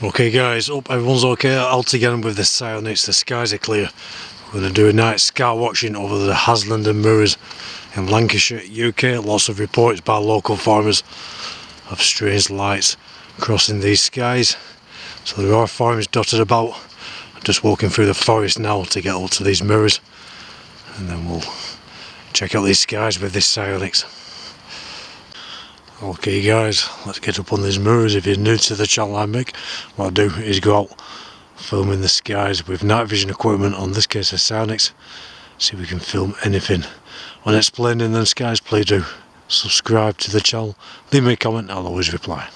Okay guys, hope everyone's okay out again with the Sionyx. The skies are clear. We're going to do a night sky watching over the Haslingden mirrors in Lancashire, UK. Lots of reports by local farmers of strange lights crossing these skies. So there are farms dotted about. I'm just walking through the forest now to get up to these mirrors, and then we'll check out these skies with this Sionyx. Okay guys, let's get up on these mirrors. If you're new to the channel I make, what I do is go out filming the skies with night vision equipment, on this case a Sionyx. See if we can film anything unexplained in the skies. Please do subscribe to the channel, leave me a comment, I'll always reply.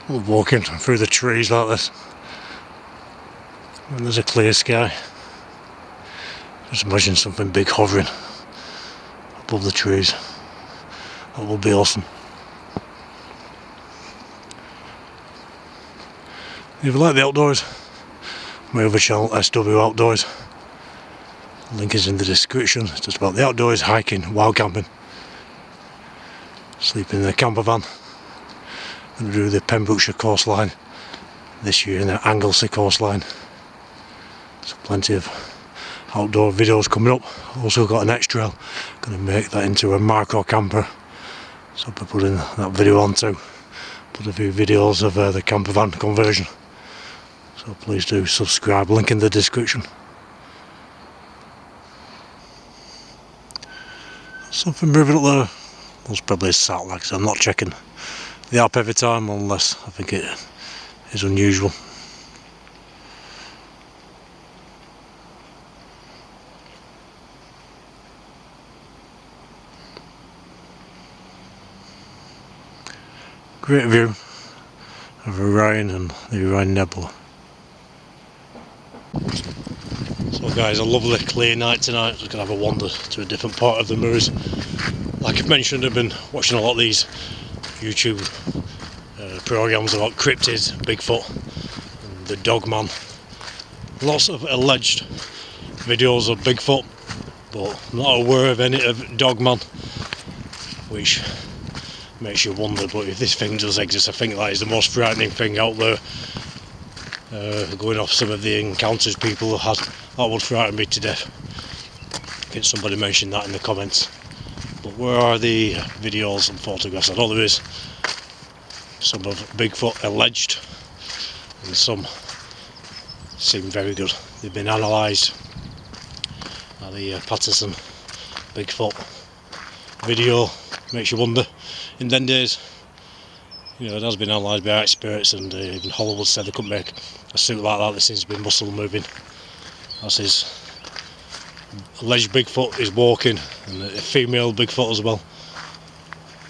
We're walking through the trees like this when there's a clear sky. Just imagine something big hovering above the trees. That will be awesome. If you like the outdoors, my other channel, SW Outdoors, link is in the description. It's just about the outdoors, hiking, wild camping, sleeping in a camper van. I'm going to do the Pembrokeshire coastline this year in the Anglesey coastline. So plenty of outdoor videos coming up. Also got an X-Trail, going to make that into a micro camper, so I'll be putting that video on too. Put a few videos of the camper van conversion, so please do subscribe, link in the description. Something moving up there. That's probably a satellite, so I'm not checking the app every time unless I think it is unusual. Great view of Orion and the Orion Nebula. So guys, a lovely clear night tonight. Just going to have a wander to a different part of the mirrors. Like I've mentioned, I've been watching a lot of these YouTube programs about cryptids, Bigfoot and the Dogman. Lots of alleged videos of Bigfoot, but I'm not aware of any of Dogman, which makes you wonder. But if this thing does exist, I think that is the most frightening thing out there. Going off some of the encounters people have had, that would frighten me to death. I think somebody mentioned that in the comments. But where are the videos and photographs? I know there is some of Bigfoot alleged, and some seem very good. They've been analysed. The Patterson Bigfoot video makes you wonder. In them days, you know, it has been analysed by experts, and even Hollywood said they couldn't make a suit like that. There seems to be muscle moving. That's his alleged Bigfoot is walking, and a female Bigfoot as well.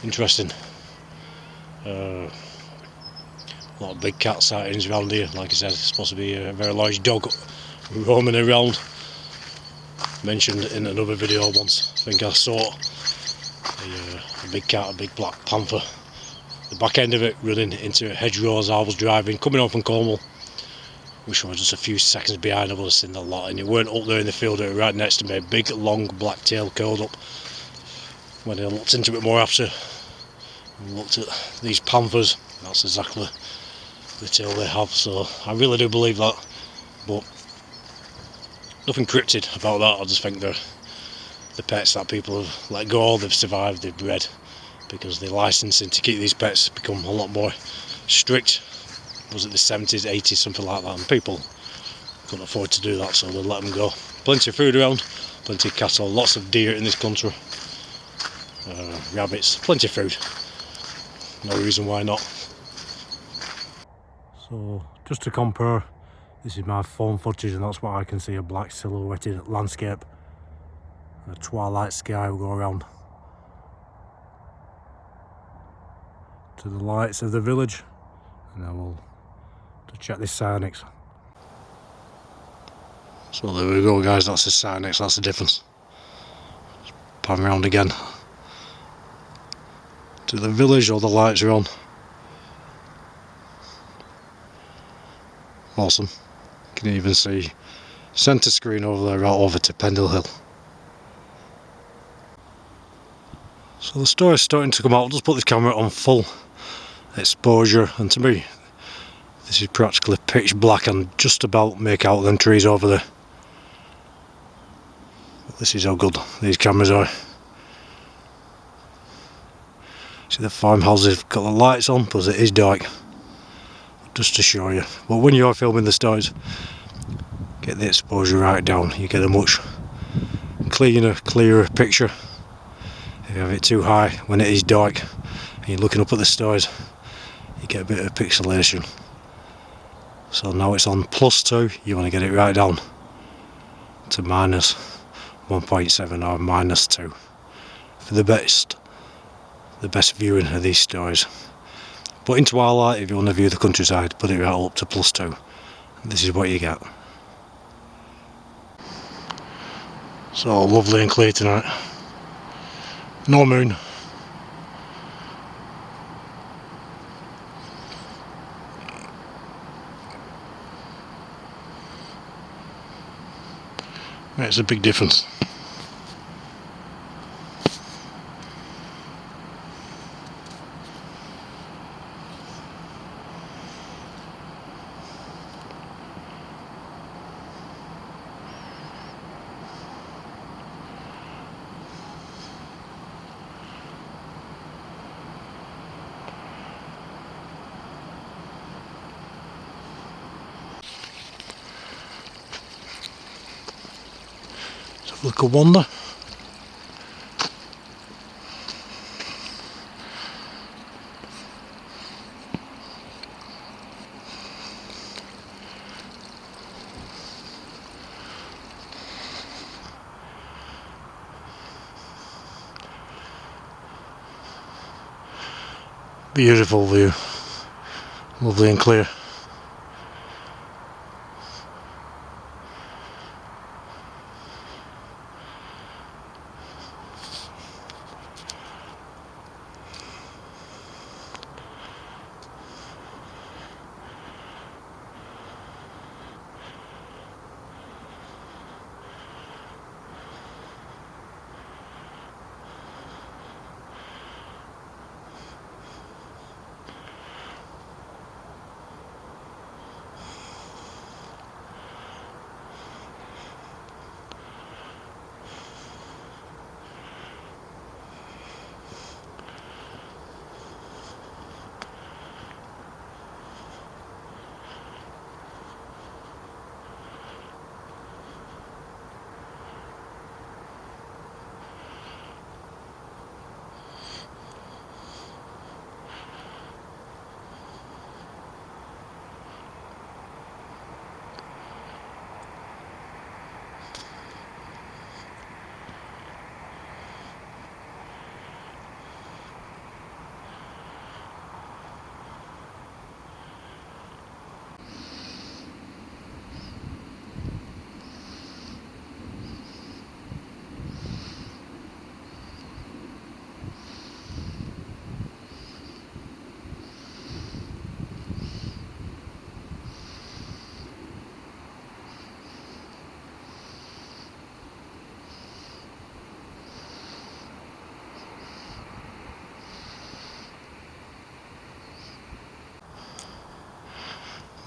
Interesting. A lot of big cat sightings around here. Like I said, it's supposed to be a very large dog roaming around. Mentioned in another video once, I think I saw a big cat, a big black panther, the back end of it running into a hedgerow as I was driving, coming on from Cornwall, which was just a few seconds behind. I would have seen the lot, and it weren't up there in the field, it was right next to me, a big long black tail curled up. When I looked into it more after, and looked at these panthers, that's exactly the tail they have. So I really do believe that, but nothing cryptid about that. I just think they're the pets that people have let go, they've survived, they've bred, because the licensing to keep these pets become a lot more strict. Was it the 70s, 80s, something like that, and people couldn't afford to do that, so they let them go. Plenty of food around, plenty of cattle, lots of deer in this country, rabbits, plenty of food. No reason why not. So just to compare, this is my phone footage, and that's what I can see: a black silhouetted landscape. A twilight sky will go around to the lights of the village, and then we'll check this Sionyx. So there we go guys, that's the Sionyx, that's the difference. Just pan around again to the village, all the lights are on. Awesome. You can even see centre screen over there, right over to Pendle Hill. So the story's starting to come out. I'll just put this camera on full exposure, and to me this is practically pitch black and just about make out them trees over there. But this is how good these cameras are. See the farmhouses have got the lights on, but it is dark, just to show you. But when you're filming the stories, get the exposure right down, you get a much clearer picture. If you have it too high when it is dark and you're looking up at the stars, you get a bit of pixelation. So now it's on +2, you want to get it right down to -1.7 or -2 for the best viewing of these stars. But in twilight, if you want to view the countryside, put it right up to +2. This is what you get. So lovely and clear tonight. No moon. Makes a big difference. Look a wander. Beautiful view, lovely and clear.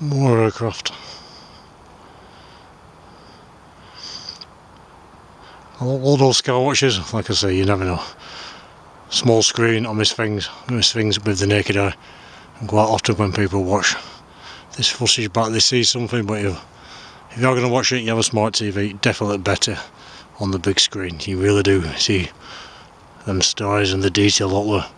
More aircraft. All those sky watches, like I say, you never know. Small screen, I miss things with the naked eye. And quite often when people watch this footage back, they see something, but if you're going to watch it, you have a smart TV, definitely better on the big screen. You really do see them stars and the detail up there.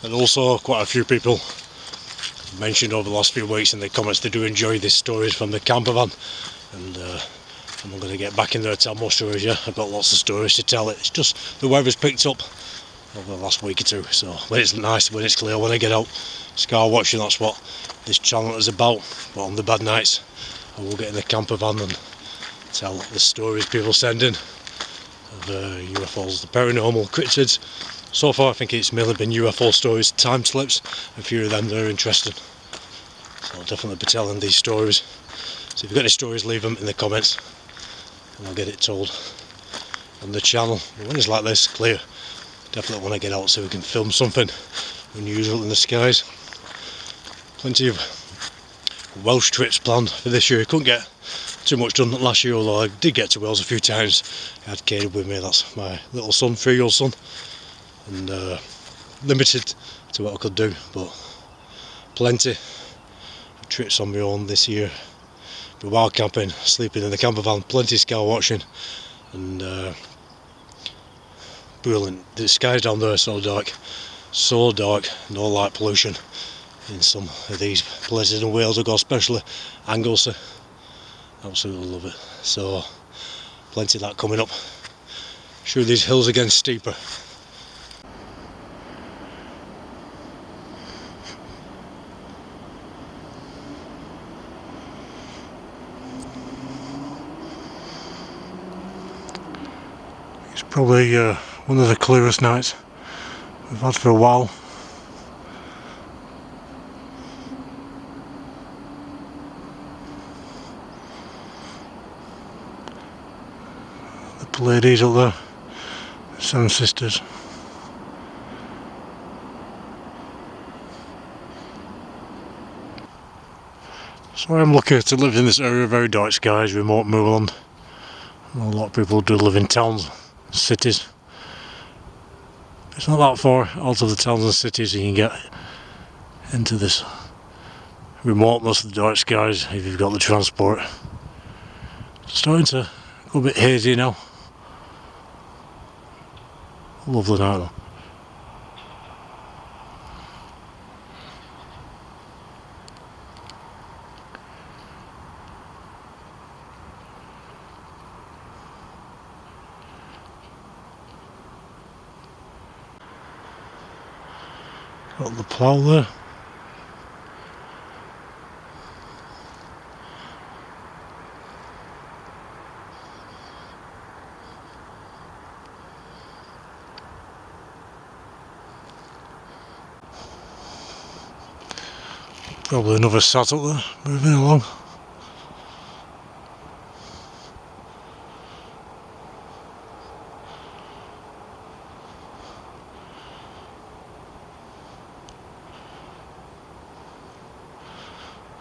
And also quite a few people mentioned over the last few weeks in the comments they do enjoy these stories from the camper van, and I'm going to get back in there to tell more stories. Yeah, I've got lots of stories to tell. It's just the weather's picked up over the last week or two, so when it's nice, when it's clear, when I get out sky watching, that's what this channel is about. But on the bad nights I will get in the camper van and tell the stories people send in of UFOs, the paranormal, cryptids, So far I think it's mainly been UFO stories, time slips, a few of them that are interesting. So I'll definitely be telling these stories. So if you've got any stories, leave them in the comments and I'll get it told on the channel. But when it's like this, clear, definitely want to get out so we can film something unusual in the skies. Plenty of Welsh trips planned for this year. Couldn't get too much done last year, although I did get to Wales a few times. I had Caleb with me, that's my little son, 3-year-old son, and limited to what I could do, but plenty of trips on my own this year. Be wild camping, sleeping in the camper van, plenty of sky watching, and brilliant. The skies down there are so dark, no light pollution in some of these places in Wales. I go especially Anglesey, absolutely love it. So plenty of that coming up. Sure, these hills are getting steeper. It's probably one of the clearest nights we've had for a while. The Pleiades up there, the Seven Sisters. So I'm lucky to live in this area, very dark skies, remote moorland. A lot of people do live in towns, cities. It's not that far out of the towns and cities you can get into this remoteness of the dark skies if you've got the transport. It's starting to go a bit hazy now. Lovely night though. Got the plough there. Probably another sat up there, moving along.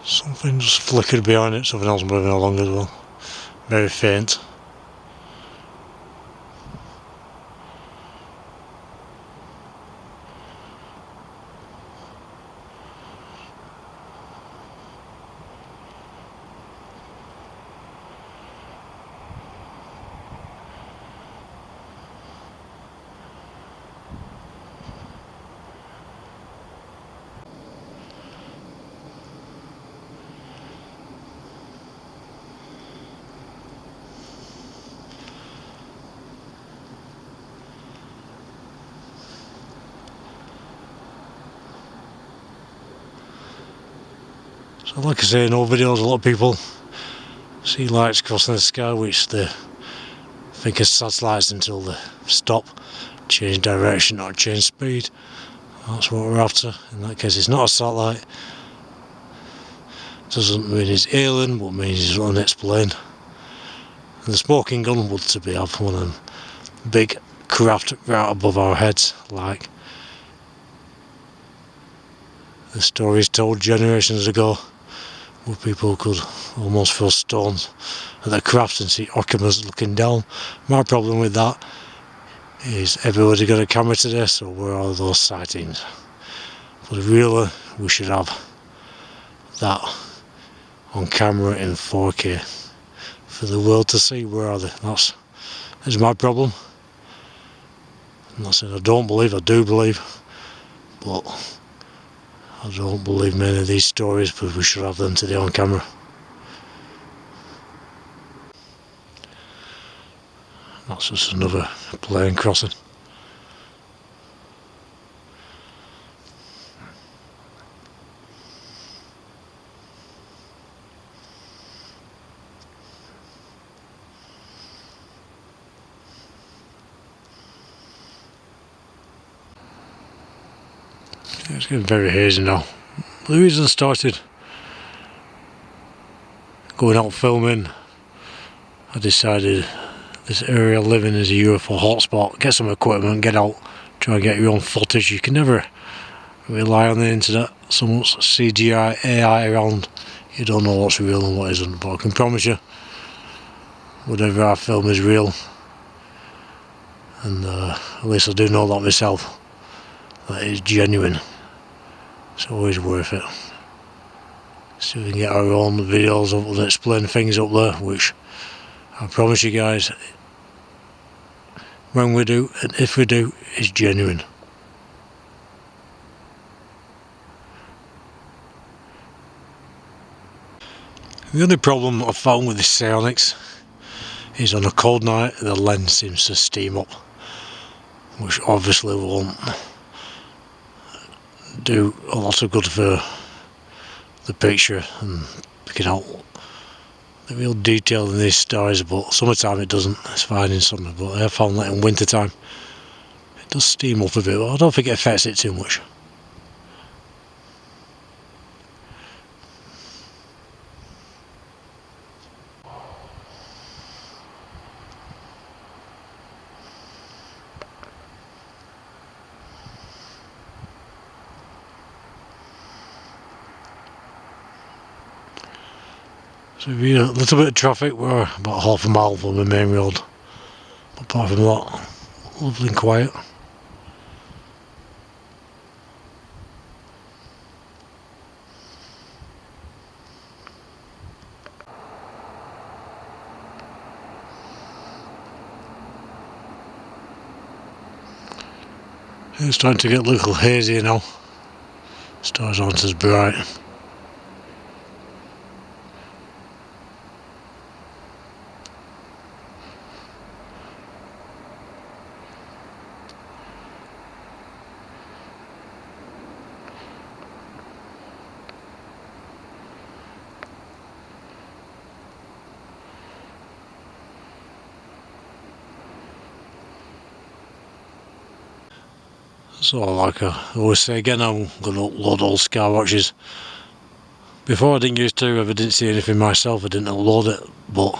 Something just flickered behind it, something else moving along as well. Very faint. So like I say in all videos, a lot of people see lights crossing the sky which they think are satellites until they stop, change direction or change speed. That's what we're after. In that case it's not a satellite. Doesn't mean it's alien, but means it's unexplained. And the smoking gun would to be have one of them big craft right above our heads, like the stories told generations ago, where people could almost throw stones at the craft and see Occam's looking down. My problem with that is everybody got a camera today, so where are those sightings? But really, we should have that on camera in 4K for the world to see. Where are they? That's my problem. I'm not saying I don't believe, I do believe, but I don't believe many of these stories, but we should have them today on camera. That's just another plane crossing. It's getting very hazy now. The reason I started going out filming, I decided this area I live in is a UFO hotspot. Get some equipment, get out, try and get your own footage. You can never rely on the internet. So much CGI, AI around, you don't know what's real and what isn't. But I can promise you, whatever I film is real. And at least I do know that myself, that it's genuine. It's always worth it. So we can get our own videos up and explain things up there, which I promise you guys, when we do, and if we do, it's genuine. The only problem I've found with this Sionyx is on a cold night the lens seems to steam up, which obviously won't do a lot of good for the picture and picking out the real detail in these stars. But summertime it doesn't, it's fine in summer, but I have found that in winter time it does steam up a bit, but I don't think it affects it too much. So we had a little bit of traffic, we're about half a mile from the main road. But apart from that, lovely and quiet. It's starting to get a little hazy now. Stars aren't as bright. So like I always say again, I'm going to upload all sky watches. Before I didn't used to, if I didn't see anything myself I didn't upload it, but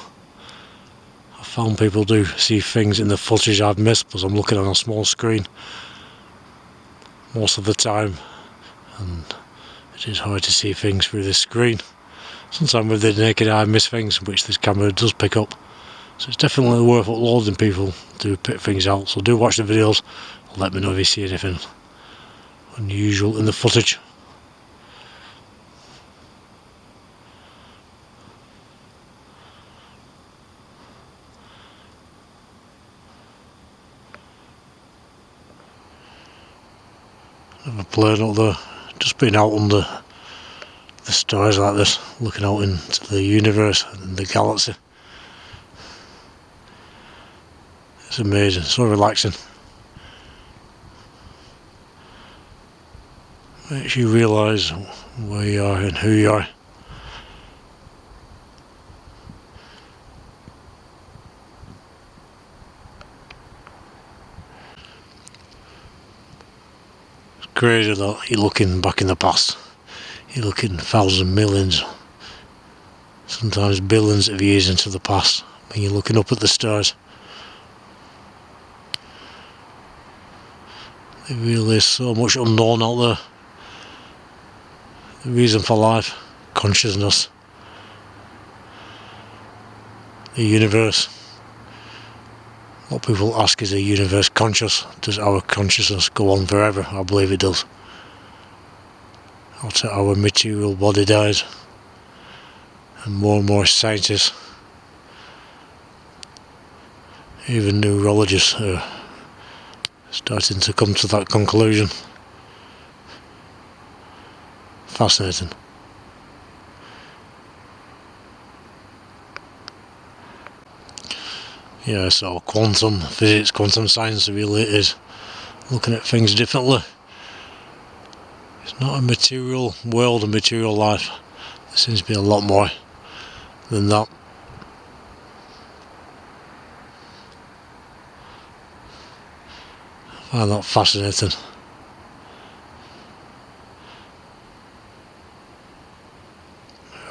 I found people do see things in the footage I've missed because I'm looking on a small screen most of the time, and it is hard to see things through this screen. Sometimes with the naked eye I miss things which this camera does pick up, so it's definitely worth uploading people to pick things out. So do watch the videos, let me know if you see anything unusual in the footage. Have a plane up there, just being out under the stars like this, looking out into the universe and the galaxy. It's amazing, so relaxing. Makes you realise where you are and who you are. It's crazy that you're looking back in the past. You're looking thousands, millions, sometimes billions of years into the past when you're looking up at the stars. There really is so much unknown out there. The reason for life, consciousness, the universe. What people ask, is the universe conscious? Does our consciousness go on forever? I believe it does. After our material body dies, and more scientists, even neurologists, are starting to come to that conclusion. Fascinating. Yeah, so quantum physics, quantum science really is looking at things differently. It's not a material world, a material life. There seems to be a lot more than that. I find that fascinating.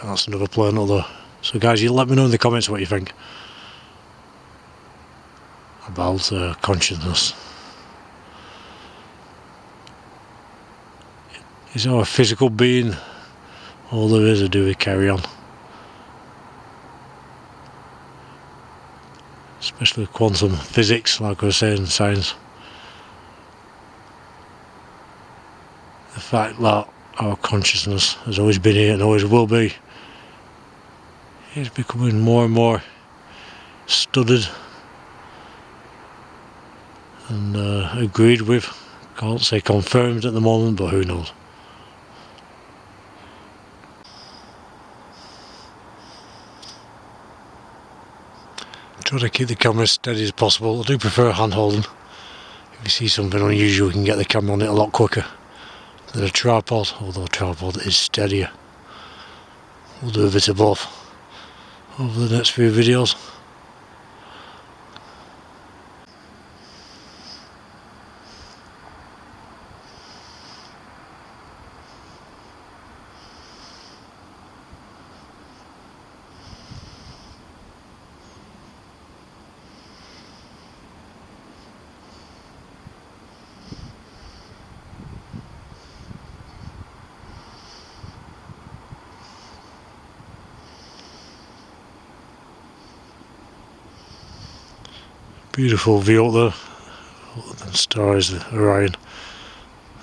That's another plane up there. So guys, you let me know in the comments what you think about consciousness. Is our physical being all there is, or do we carry on? Especially quantum physics, like I was saying, science. The fact that our consciousness has always been here and always will be is becoming more and more studied and agreed with. Can't say confirmed at the moment, but who knows. Try to keep the camera as steady as possible. I do prefer hand holding. If you see something unusual, you can get the camera on it a lot quicker than a tripod, although a tripod is steadier. We'll do a bit of both over the next few videos. Beautiful view up there. The stars, the Orion,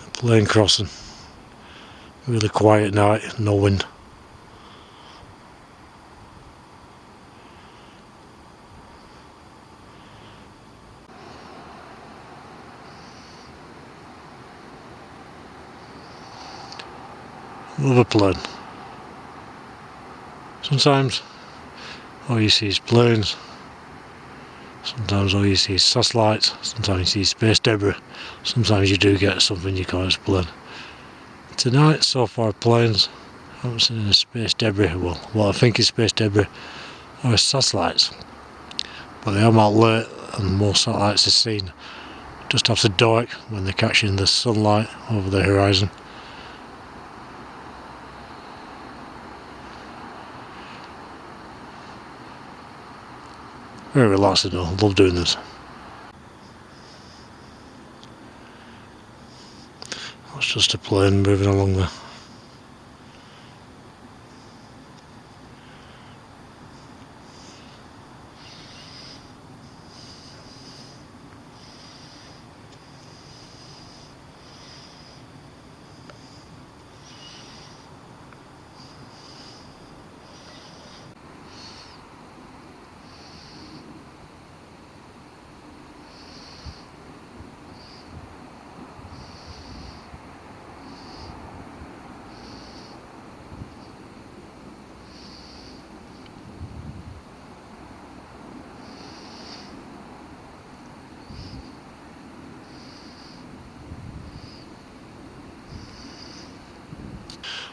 the plane crossing. Really quiet night, no wind. Another plane. Sometimes all you see is planes. Sometimes all you see is satellites, sometimes you see space debris, sometimes you do get something you can't explain. Tonight, so far, planes, I haven't seen any space debris. Well, what I think is space debris are satellites, but they are out late and most satellites are seen just after dark when they're catching the sunlight over the horizon. Very relaxing though, I love doing this. That's just a plane moving along there.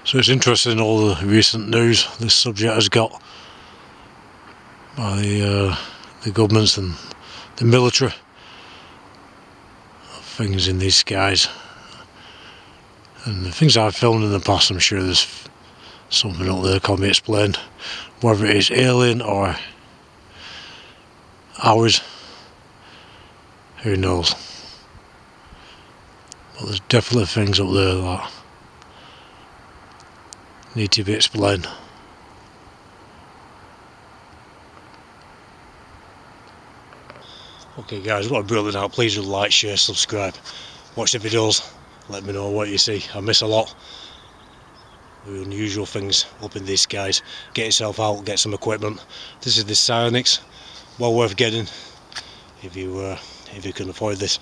So it's interesting all the recent news this subject has got by the governments and the military. Things in these skies. And the things I've filmed in the past, I'm sure there's something up there that can't be explained. Whether it is alien or ours, who knows. But there's definitely things up there that need to be explained. Okay guys, what a brilliant out. Please do like, share, subscribe, watch the videos, let me know what you see. I miss a lot. The unusual things up in these skies. Get yourself out, get some equipment. This is the Sionyx, well worth getting if you can afford this.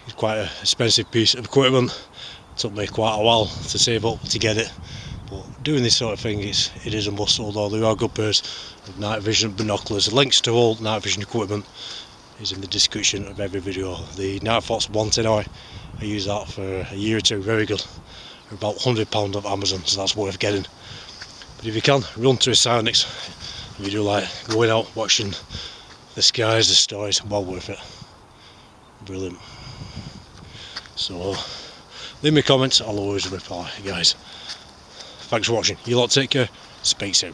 It's quite an expensive piece of equipment. It took me quite a while to save up to get it. But doing this sort of thing, it is a must, although there are good pairs of night vision binoculars. Links to all night vision equipment is in the description of every video. The Nightfox 110i, I use that for a year or two, very good. For about £100 off Amazon, so that's worth getting. But if you can, run to a Sionyx. If you do like going out, watching the skies, the stars, well worth it. Brilliant. So leave me comments, I'll always reply, guys. thanks for watching. You lot take care. Speak soon.